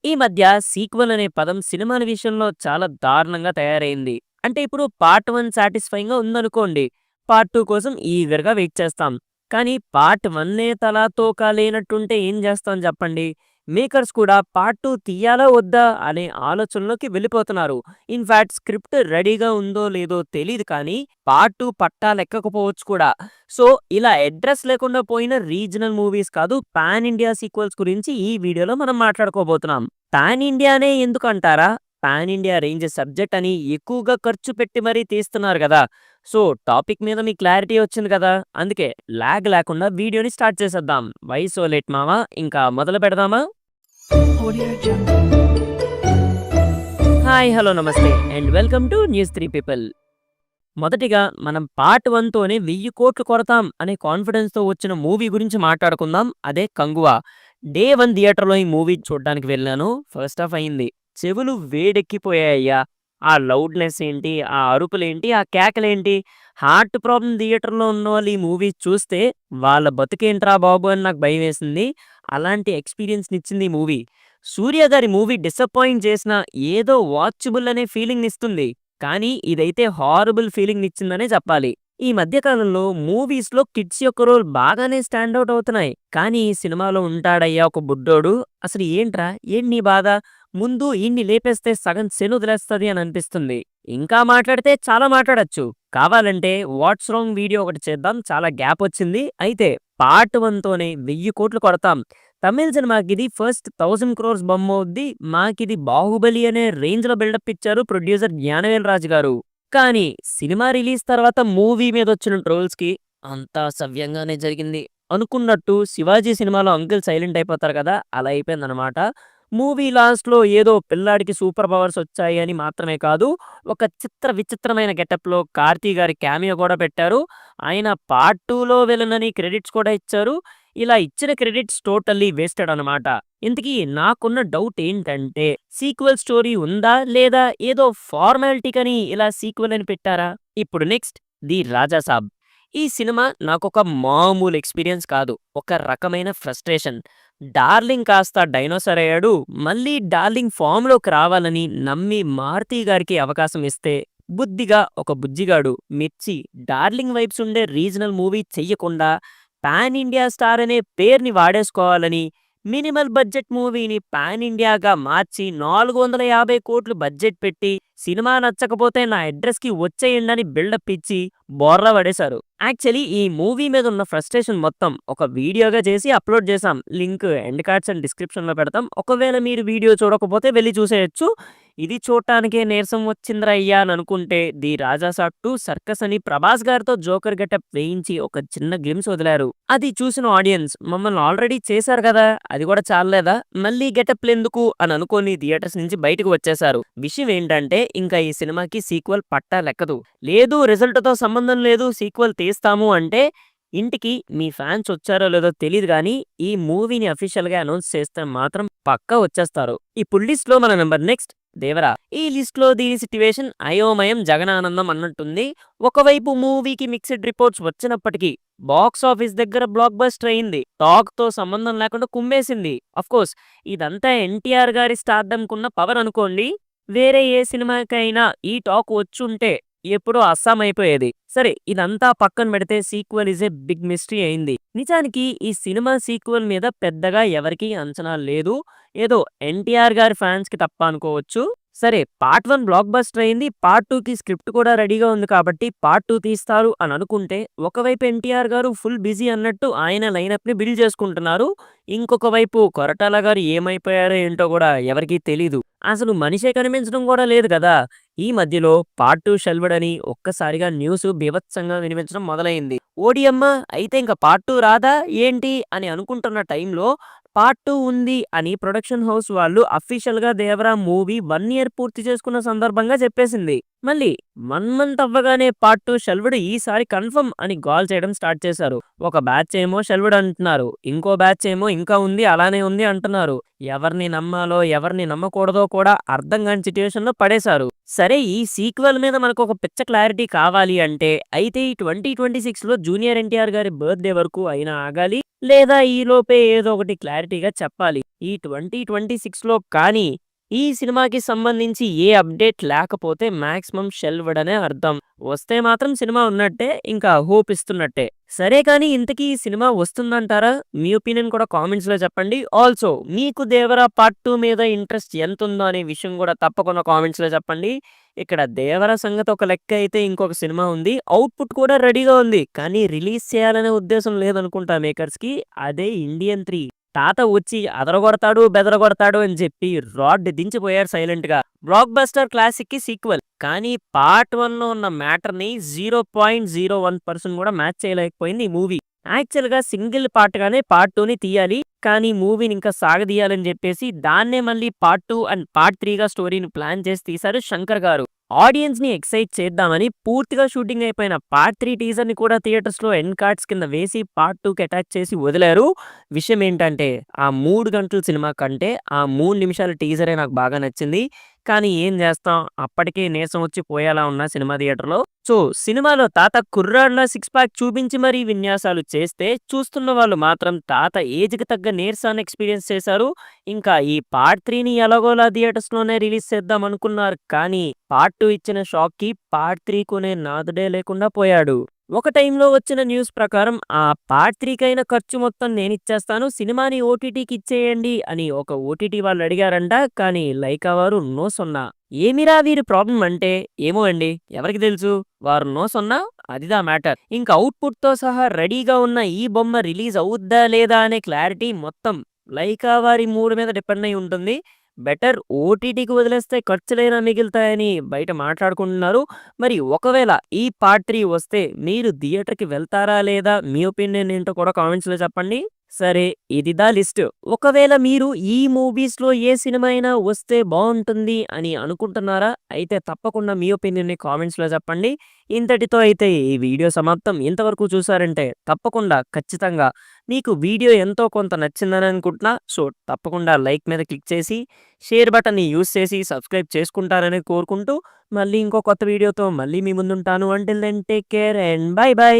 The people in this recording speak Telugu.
ఈ మధ్య సీక్వెల్ అనే పదం సినిమాల విషయంలో చాలా దారుణంగా తయారైంది. అంటే ఇప్పుడు పార్ట్ 1 సాటిస్ఫైయింగ్‌గా ఉందనుకోండి. పార్ట్ 2 కోసం ఈగర్‌గా వెయిట్ చేస్తాం. కానీ పార్ట్ 1 తలా తోకా లేనట్టుంటే ఏం చేస్తాం చెప్పండి? మేకర్స్ కూడా పార్ట్ 2 తీయాలా వద్దా అనే ఆలోచనలోకి వెళ్ళిపోతున్నారు. ఇన్‌ఫాక్ట్ స్క్రిప్ట్ రెడీగా ఉందో లేదో తెలీదు కానీ పార్ట్ 2 పట్టాలెక్కకపోవచ్చు కూడా. సో, ఇలా అడ్రెస్ లేకుండా పోయిన రీజనల్ మూవీస్ కాదు, పాన్ ఇండియా సీక్వెల్స్ గురించి ఈ వీడియోలో మనం మాట్లాడుకోబోతున్నాం. పాన్ ఇండియానే ఎందుకంటారా? పాన్ ఇండియా రేంజ్ సబ్జెక్ట్ అని ఎక్కువగా ఖర్చు పెట్టి మరీ తీస్తున్నారు గదా! సో, టాపిక్ మీద మీకు క్లారిటీ వచ్చింది కదా! అందుకే లాగ్ లేకుండా వీడియోని స్టార్ట్ చేసేద్దాం. వై సో లేట్ మామ, ఇంకా మొదలు పెడదామా? Audio Jungle. హాయ్, హలో, నమస్తే and welcome to news 3 people. మొదటిగా మనం పార్ట్ 1 తోనే 1000 కోట్లు కొడతాం అనే కాన్ఫిడెన్స్‌తో వచ్చిన మూవీ గురించి మాట్లాడుకుందాం. అదే 'కంగువ'. డే 1 థియేటర్‌లో ఈ మూవీ చూడ్డానికి వెళ్ళాను. ఫస్ట్ హాఫ్ అయింది. చెవులు వేడెక్కిపోయాయ్యా! ఆ లౌడ్‌నెస్ ఏంటి? ఆ అరుపులేంటి? ఆ కేకలేంటి? హార్ట్ ప్రాబ్లమ్ థియేటర్‌లో ఉన్నవాళ్ళు ఈ మూవీ చూస్తే వాళ్ళ బతుకేంట్రా బాబు అని నాకు భయమేసింది. అలాంటి ఎక్స్‌పీరియన్స్‌నిచ్చింది ఈ మూవీ. సూర్య గారి మూవీ డిసప్పాయింట్ చేసినా ఏదో వాచబుల్ అనే ఫీలింగ్‌నిస్తుంది. కానీ ఇదైతే హారబుల్ ఫీలింగ్‌నిచ్చిందనే చెప్పాలి. ఈ మధ్య కాలంలో మూవీస్‌లో కిడ్స్ యొక్క రోల్ బాగానే స్టాండ్ ఔట్ అవుతున్నాయి. కానీ ఈ సినిమాలో ఉంటాడయ్యా ఒక బుడ్డోడు. అసలు ఏంట్రా? ఏంటి నీ బాధ? ముందు ఈడ్ని లేపేస్తే సగం శనొదిలేస్తది అని అనిపిస్తుంది. ఇంకా మాట్లాడితే చాలా మాట్లాడొచ్చు. కావాలంటే వాట్స్ రాంగ్ వీడియో ఒకటి చేద్దాం. చాలా గ్యాప్ వచ్చింది. అయితే పార్ట్ 1 తోనే 1000 కోట్లు కొడతాం. తమిళ్ సినిమాకిది ఫస్ట్ 1000 క్రోర్స్ బొమ్మవుద్ది. మాకిది 'బాహుబలి' అనే రేంజ్‌లో బిల్డప్ ఇచ్చారు ప్రొడ్యూసర్ జ్ఞానవేల్ రాజు గారు. కానీ సినిమా రిలీజ్ తర్వాత మూవీ మీదొచ్చిన ట్రోల్స్‌కి అంతా సవ్యంగానే జరిగింది అనుకున్నట్టు 'శివాజీ' సినిమాలో అంకుల్ సైలెంట్ అయిపోతారు కదా! అలా అయిపోయిందనమాట. మూవీ లాస్ట్‌లో ఏదో పిల్లాడికి సూపర్ పవర్స్ వచ్చాయి అని మాత్రమే కాదు, ఒక విచిత్రమైన గెటప్‌లో 'కార్తీ' గారి క్యామియో కూడా పెట్టారు. ఆయన పార్ట్ 2లో విలన్ అని క్రెడిట్స్ కూడా ఇచ్చారు. ఇలా ఇచ్చిన క్రెడిట్స్ టోటల్లీ వేస్టెడ్ అనమాట. ఇంతకీ నాకున్న డౌట్ ఏంటంటే, సీక్వెల్ స్టోరీ ఉందా? లేదా ఏదో ఫార్మాలిటీకని ఇలా సీక్వెల్ అని పెట్టారా? ఇప్పుడు నెక్స్ట్ 'ది రాజా సాబ్'. ఈ సినిమా నాకొక మామూలు ఎక్స్‌పీరియన్స్ కాదు. ఒక రకమైన ఫ్రస్ట్రేషన్. డార్లింగ్ కాస్త డైనోసార్ అయ్యాడు. మళ్ళీ డార్లింగ్ ఫామ్‌లోకి రావాలని నమ్మి మారుతి గారికి అవకాశం ఇస్తే, బుద్ధిగా ఒక బుజ్జిగాడు 'మిర్చి' డార్లింగ్ వైబ్స్ ఉండే రీజనల్ మూవీ చెయ్యకుండా పాన్ ఇండియా స్టార్ అనే పేరుని వాడేసుకోవాలని, మినిమల్ బడ్జెట్ మూవీని పాన్ ఇండియాగా మార్చి 450 కోట్లు బడ్జెట్ పెట్టి, సినిమా నచ్చకపోతే నా అడ్రస్‌కి వచ్చేయండని బిల్డప్ ఇచ్చి బోర్లా పడేశారు. యాక్చువల్లీ ఈ మూవీ మీద ఉన్న ఫ్రస్ట్రేషన్ మొత్తం ఒక వీడియోగా చేసి అప్లోడ్ చేశాం. లింక్ ఎండ్ కార్డ్స్ అండ్ డిస్క్రిప్షన్‌లో పెడతాం. ఒకవేళ మీరు వీడియో చూడకపోతే వెళ్లి చూసేయొచ్చు. ఇది చూడటానికే నీరసం వచ్చిందిరయ్యా అని అనుకుంటే 'ది రాజా సాబ్ 2' సర్కస్ అని ప్రభాస్ గారితో జోకర్ గెటప్ వేయించి ఒక చిన్న గ్లిమ్స్ వదిలారు. అది చూసిన ఆడియన్స్ మమ్మల్ని ఆల్రెడీ చేశారు కదా! అది కూడా చాల్లేదా? మళ్ళీ గెటప్‌లెందుకు అని అనుకోని థియేటర్స్ నుంచి బయటకు వచ్చేశారు. విషయం ఏంటంటే ఇంకా ఈ సినిమాకి సీక్వెల్ పట్టాలెక్కదు. లేదు రిజల్ట్‌తో సంబంధం లేదు, సీక్వెల్ తీస్తాము అంటే ఇంటికి మీ ఫ్యాన్స్ వచ్చారో లేదో తెలీదు గానీ, ఈ మూవీని అఫీషియల్‌గా అనౌన్స్ చేస్తే మాత్రం పక్కా వచ్చేస్తారు. ఇప్పుడు లిస్ట్‌లో మన నంబర్ నెక్స్ట్ 'దేవరా'. ఈ లిస్ట్‌లో దీని సిట్యుయేషన్ అయోమయం జగనానందం అన్నట్టుంది. ఒకవైపు మూవీకి మిక్స్డ్ రిపోర్ట్స్ వచ్చినప్పటికీ బాక్స్ ఆఫీస్ దగ్గర బ్లాక్ బస్టర్ అయింది. టాక్‌తో సంబంధం లేకుండా కుమ్మేసింది. ఆఫ్‌కోర్స్ ఇదంతా ఎన్టీఆర్ గారి స్టార్డమ్‌కున్న పవర్ అనుకోండి. వేరే ఏ సినిమాకైనా ఈ టాక్ వచ్చుంటే ఎప్పుడో అస్సాం అయిపోయేది. సరే, ఇదంతా పక్కన పెడితే sequel is a big mystery అయింది. నిజానికి ఈ సినిమా సీక్వెల్ మీద పెద్దగా ఎవరికీ అంచనా లేదు. ఏదో ఎన్టీఆర్ గారి ఫ్యాన్స్‌కి తప్ప అనుకోవచ్చు. సరే, పార్ట్ 1 బ్లాక్ బస్టర్ అయింది. పార్ట్ 2కి స్క్రిప్ట్ కూడా రెడీగా ఉంది కాబట్టి పార్ట్ 2 తీస్తారు అని అనుకుంటే, ఒకవైపు ఎన్టీఆర్ గారు ఫుల్ బిజీ అన్నట్టు ఆయన లైనప్‌ని బిల్డ్ చేసుకుంటున్నారు. ఇంకొక వైపు కొరటాల గారు ఏమైపోయారో ఏంటో కూడా ఎవరికీ తెలీదు. అసలు మనిషే కనిపించడం కూడా లేదు కదా! ఈ మధ్యలో పార్ట్ 2 షెల్వ్డ్ అని ఒక్కసారిగా న్యూస్ బీభత్సంగా వినిపించడం మొదలైంది. ఓడియమ్మ! అయితే ఇంక పార్ట్ 2 రాదా ఏంటి అని అనుకుంటున్న టైంలో పార్ట్ 2 ఉంది అని ప్రొడక్షన్ హౌస్ వాళ్ళు అఫీషియల్‌గా 'దేవరా' మూవీ 1 ఇయర్ పూర్తి చేసుకున్న సందర్భంగా చెప్పేసింది. మళ్ళీ 1 మంత్ అవ్వగానే పార్ట్ 2 షెల్వ్డ్, ఈసారి కన్ఫర్మ్ అని గోల చేయడం స్టార్ట్ చేశారు. ఒక బ్యాచ్ ఏమో షెల్వ్డ్ అంటున్నారు. ఇంకో బ్యాచ్ ఏమో ఇంకా ఉంది, అలానే ఉంది అంటున్నారు. ఎవరిని నమ్మాలో ఎవరిని నమ్మకూడదో కూడా అర్థం కాని సిట్యుయేషన్‌లో పడేశారు. సరే ఈ సీక్వెల్ మీద మనకొక పిచ్చ క్లారిటీ కావాలి అంటే, అయితే ఈ 2026లో జూనియర్ ఎన్టీఆర్ గారి బర్త్‌డే వరకు అయినా ఆగాలి. లేదా ఈలోపే ఏదో ఒకటి క్లారిటీగా చెప్పాలి. ఈ 2026లో కానీ, ఈ సినిమాకి సంబంధించి ఏ అప్డేట్ లేకపోతే మాక్సిమం షెల్వ్‌డ్ అనే అర్థం. వస్తే మాత్రం సినిమా ఉన్నట్టే, ఇంకా హోప్ ఇస్తున్నట్టే. సరే కానీ ఇంతకీ ఈ సినిమా వస్తుందంటారా? మీ ఒపీనియన్ కూడా కామెంట్స్‌లో చెప్పండి. ఆల్సో మీకు 'దేవర పార్ట్ 2' మీద ఇంట్రెస్ట్ ఎంతుందో అనే విషయం కూడా తప్పకుండా కామెంట్స్‌లో చెప్పండి. ఇక్కడ 'దేవర' సంగతి ఒక లెక్క అయితే ఇంకొక సినిమా ఉంది. ఔట్‌పుట్ కూడా రెడీగా ఉంది. కానీ రిలీజ్ చేయాలనే ఉద్దేశం లేదనుకుంటా మేకర్స్‌కి. అదే 'ఇండియన్ 3'. తాత వచ్చి అదరగొడతాడు, బెదరగొడతాడు అని చెప్పి రాడ్ దించిపోయారు సైలెంట్‌గా. బ్లాక్ బస్టర్ క్లాసిక్‌కి సీక్వెల్. కానీ పార్ట్ 1లో ఉన్న మ్యాటర్‌ని 0.01% కూడా మ్యాచ్ చేయలేకపోయింది ఈ మూవీ. యాక్చువల్‌గా సింగిల్ పార్ట్‌గానే పార్ట్ 2ని తీయాలి. కానీ మూవీని ఇంకా సాగదీయాలని చెప్పేసి దాన్నే మళ్ళీ పార్ట్ 2 అండ్ పార్ట్ 3గా స్టోరీని ప్లాన్ చేసి తీశారు శంకర్ గారు. ఆడియన్స్‌ని ఎక్సైట్ చేద్దామని పూర్తిగా షూటింగ్ అయిపోయిన పార్ట్ 3 టీజర్‌ని కూడా థియేటర్స్‌లో ఎండ్ కార్డ్స్ కింద వేసి పార్ట్ 2కి అటాచ్ చేసి వదిలారు. విషయం ఏంటంటే ఆ 3 గంటల సినిమా కంటే ఆ 3 నిమిషాల టీజరే నాకు బాగా నచ్చింది. కానీ ఏం చేస్తాం, అప్పటికే నీరసం వచ్చి పోయేలా ఉన్నా సినిమా థియేటర్‌లో. సో సినిమాలో తాత కుర్రాడిలా సిక్స్ ప్యాక్ చూపించి మరీ విన్యాసాలు చేస్తే, చూస్తున్న వాళ్ళు మాత్రం తాత ఏజ్‌కి తగ్గ నీరసాన్ని ఎక్స్‌పీరియన్స్ చేశారు. ఇంకా ఈ పార్ట్ 3ని ఎలాగోలా థియేటర్స్‌లోనే రిలీజ్ చేద్దాం అనుకున్నారు. కానీ పార్ట్ 2 ఇచ్చిన షాక్‌కి పార్ట్ 3 కొనే నాథుడే లేకుండా పోయాడు. ఒక టైంలో వచ్చిన న్యూస్ ప్రకారం ఆ పార్ట్ 3కైనా ఖర్చు మొత్తం నేనిచ్చేస్తాను. సినిమాని ఓటీటీకి ఇచ్చేయండి అని ఒక ఓటీటీ వాళ్ళు అడిగారంట. కానీ లైకా వారు నో సున్నా. ఏమిరా వీరి ప్రాబ్లం అంటే, ఏమో అండి ఎవరికి తెలుసు. వారు నో సున్నా అదిదా మ్యాటర్. ఇంక ఔట్‌పుట్‌తో సహా రెడీగా ఉన్న ఈ బొమ్మ రిలీజ్ అవుద్దా లేదా అనే క్లారిటీ మొత్తం లైకా వారి మూడ్ మీద డిపెండ్ అయి ఉంటుంది. బెటర్ ఓటీటీకి వదిలేస్తే ఖర్చులైనా మిగులుతాయని బయట మాట్లాడుకుంటున్నారు. మరి ఒకవేళ ఈ పార్ట్ 3 వస్తే మీరు థియేటర్‌కి వెళ్తారా లేదా? మీ ఒపీనియన్ ఏంటో కూడా కామెంట్స్‌లో చెప్పండి. సరే ఇదిదా లిస్ట్. ఒకవేళ మీరు ఈ మూవీస్‌లో ఏ సినిమా అయినా వస్తే బావుంటుంది అని అనుకుంటున్నారా? అయితే తప్పకుండా మీ ఒపీనియన్‌ని కామెంట్స్‌లో చెప్పండి. ఇంతటితో అయితే ఈ వీడియో సమాప్తం. ఇంతవరకు చూసారంటే తప్పకుండా ఖచ్చితంగా మీకు వీడియో ఎంతో కొంత నచ్చిందని అనుకుంటున్నా. సో తప్పకుండా లైక్ మీద క్లిక్ చేసి, షేర్ బటన్‌ని యూజ్ చేసి సబ్స్క్రైబ్ చేసుకుంటారని కోరుకుంటూ, మళ్ళీ ఇంకో కొత్త వీడియోతో మళ్ళీ మీ ముందుంటాను. Until then take care and bye by.